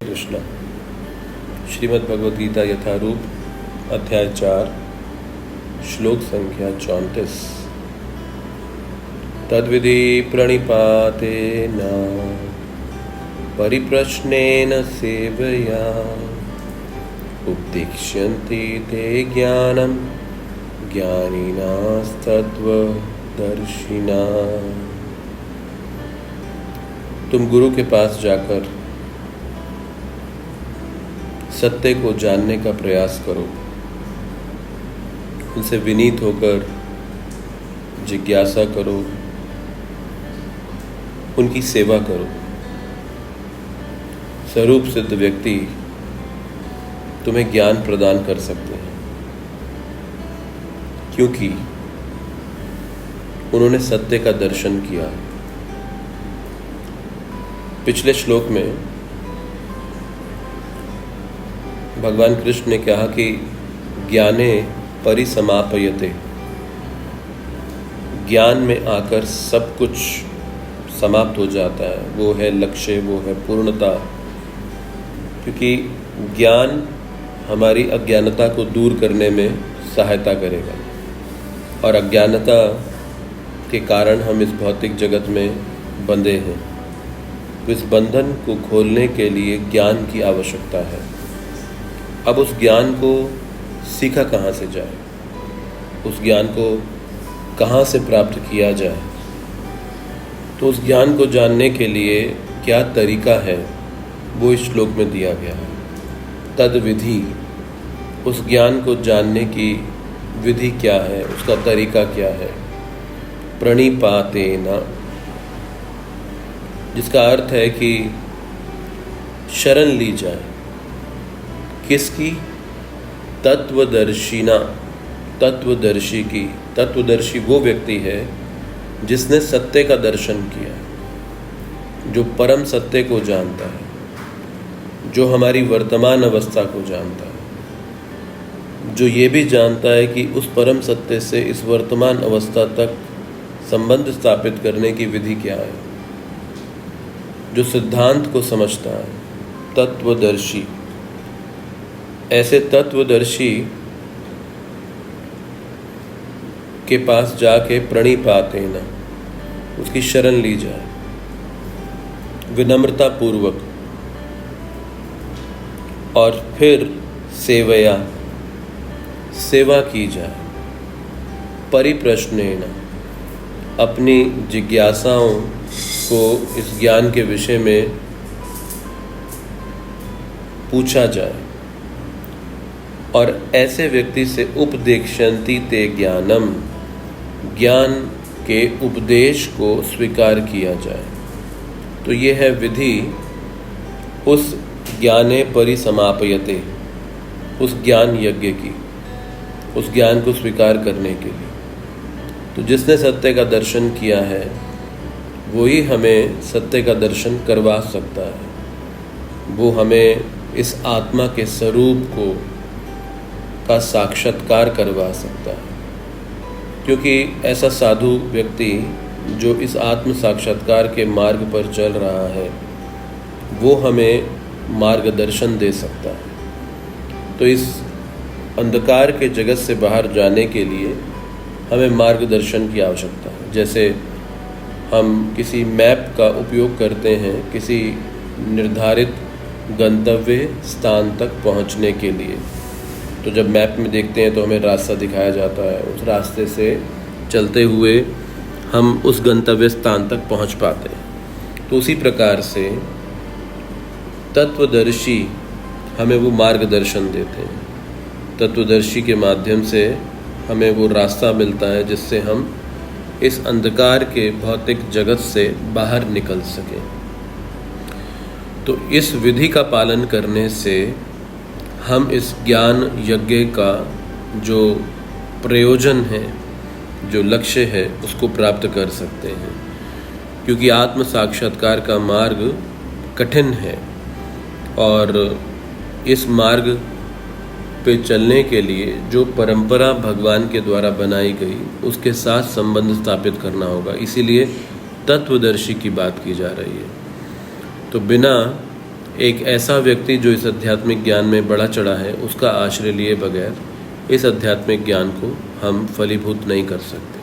कृष्ण। श्रीमद् भगवद गीता यथारूप अध्याय 4 श्लोक संख्या 34। तद्विधि प्रणिपातेन परिप्रश्नेन सेवया उपदिक्ष्यन्ति ते ज्ञानं ज्ञानिनास्तत्त्वदर्शिनाः। तुम गुरु के पास जाकर सत्य को जानने का प्रयास करो, उनसे विनीत होकर जिज्ञासा करो, उनकी सेवा करो। स्वरूप सिद्ध व्यक्ति तुम्हें ज्ञान प्रदान कर सकते हैं, क्योंकि उन्होंने सत्य का दर्शन किया। पिछले श्लोक में भगवान कृष्ण ने कहा कि ज्ञाने परिसमापयते, ज्ञान में आकर सब कुछ समाप्त हो जाता है। वो है लक्ष्य, वो है पूर्णता, क्योंकि ज्ञान हमारी अज्ञानता को दूर करने में सहायता करेगा, और अज्ञानता के कारण हम इस भौतिक जगत में बंधे हैं। तो इस बंधन को खोलने के लिए ज्ञान की आवश्यकता है। अब उस ज्ञान को सीखा कहाँ से जाए, उस ज्ञान को कहाँ से प्राप्त किया जाए? तो उस ज्ञान को जानने के लिए क्या तरीका है, वो इस श्लोक में दिया गया है। तद विधि, उस ज्ञान को जानने की विधि क्या है, उसका तरीका क्या है। प्रणिपातेन, जिसका अर्थ है कि शरण ली जाए। किसकी? तत्वदर्शिना, तत्वदर्शी की। तत्वदर्शी वो व्यक्ति है जिसने सत्य का दर्शन किया, जो परम सत्य को जानता है, जो हमारी वर्तमान अवस्था को जानता है, जो ये भी जानता है कि उस परम सत्य से इस वर्तमान अवस्था तक संबंध स्थापित करने की विधि क्या है, जो सिद्धांत को समझता है। तत्वदर्शी, ऐसे तत्वदर्शी के पास जाके प्रणिपातेन, उसकी शरण ली जाए विनम्रता पूर्वक, और फिर सेवया, सेवा की जाए। परिप्रश्नेन, अपनी जिज्ञासाओं को इस ज्ञान के विषय में पूछा जाए, और ऐसे व्यक्ति से उपदेक्ष्यन्ति ते ज्ञानम, ज्ञान के उपदेश को स्वीकार किया जाए। तो ये है विधि उस ज्ञाने परिसमापयते, उस ज्ञान यज्ञ की, उस ज्ञान को स्वीकार करने के लिए। तो जिसने सत्य का दर्शन किया है वही हमें सत्य का दर्शन करवा सकता है। वो हमें इस आत्मा के स्वरूप को का साक्षात्कार करवा सकता है, क्योंकि ऐसा साधु व्यक्ति जो इस आत्म साक्षात्कार के मार्ग पर चल रहा है, वो हमें मार्गदर्शन दे सकता है। तो इस अंधकार के जगत से बाहर जाने के लिए हमें मार्गदर्शन की आवश्यकता है। जैसे हम किसी मैप का उपयोग करते हैं किसी निर्धारित गंतव्य स्थान तक पहुंचने के लिए, तो जब मैप में देखते हैं तो हमें रास्ता दिखाया जाता है, उस रास्ते से चलते हुए हम उस गंतव्य स्थान तक पहुंच पाते हैं। तो उसी प्रकार से तत्वदर्शी हमें वो मार्गदर्शन देते हैं। तत्वदर्शी के माध्यम से हमें वो रास्ता मिलता है जिससे हम इस अंधकार के भौतिक जगत से बाहर निकल सकें। तो इस विधि का पालन करने से हम इस ज्ञान यज्ञ का जो प्रयोजन है, जो लक्ष्य है, उसको प्राप्त कर सकते हैं। क्योंकि आत्म साक्षात्कार का मार्ग कठिन है, और इस मार्ग पे चलने के लिए जो परंपरा भगवान के द्वारा बनाई गई उसके साथ संबंध स्थापित करना होगा। इसीलिए तत्वदर्शी की बात की जा रही है। तो बिना एक ऐसा व्यक्ति जो इस आध्यात्मिक ज्ञान में बढ़ा चढ़ा है, उसका आश्रय लिए बगैर इस आध्यात्मिक ज्ञान को हम फलीभूत नहीं कर सकते।